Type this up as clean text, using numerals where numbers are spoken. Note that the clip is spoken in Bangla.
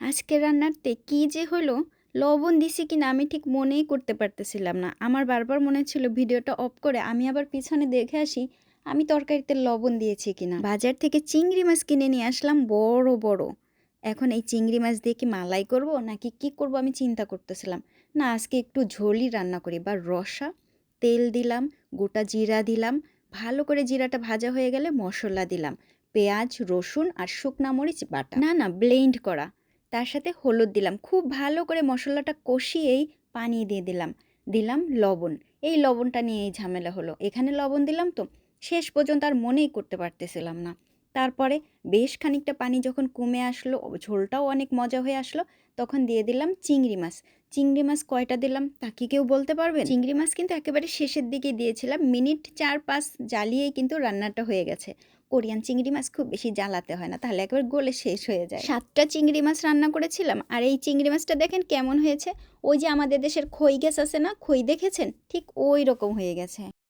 আজকের রান্নাতে কি যে হলো, লবণ দিছি কিনা আমি ঠিক মনেই করতে পারতেছিলাম না। আমার বারবার মনে হচ্ছিল ভিডিওটা অফ করে আমি আবার পিছনে দেখে আসি আমি তরকারিতে লবণ দিয়েছি কিনা। বাজার থেকে চিংড়ি মাছ কিনে নিয়ে আসলাম বড় বড়। এখন এই চিংড়ি মাছ দিয়ে কি মালাই করব নাকি কি করব আমি চিন্তা করতেছিলাম। না, আজকে একটু ঝোলই রান্না করি বা রসা। তেল দিলাম, গোটা জিরা দিলাম, ভালো করে জিরাটা ভাজা হয়ে গেলে মশলা দিলাম, পেঁয়াজ, রসুন আর শুকনা মরিচ বাটা, না ব্লেন্ড করা। তার সাথে হলুদ দিলাম, খুব ভালো করে মশলাটা কষিয়েই পানি দিয়ে দিলাম, দিলাম লবণ। এই লবণটা নিয়েই ঝামেলা হলো, এখানে লবণ দিলাম তো শেষ পর্যন্ত আর মনেই করতে পারতেছিলাম না। তারপরে বেশ খানিকটা পানি যখন কমে আসলো, ঝোলটাও অনেক মজা হয়ে আসলো, তখন দিয়ে দিলাম চিংড়ি মাছ। চিংড়ি মাছ কয়টা দিলাম তা কি কেউ বলতে পারবেন? চিংড়ি মাছ কিন্তু একেবারে শেষের দিকে দিয়েছিলাম, মিনিট 4-5 জ্বালিয়েই কিন্তু রান্নাটা হয়ে গেছে। কোরিয়ান চিংড়ি মাছ খুব বেশি জ্বালাতে হয় না, তাহলে একবার গলে শেষ হয়ে যায়। 7টা চিংড়ি মাছ রান্না করেছিলাম, আর এই চিংড়ি মাছটা দেখেন কেমন হয়েছে। ওই যে আমাদের দেশের খই গাছ আছে না, খই দেখেছেন, ঠিক ওই রকম হয়ে গেছে।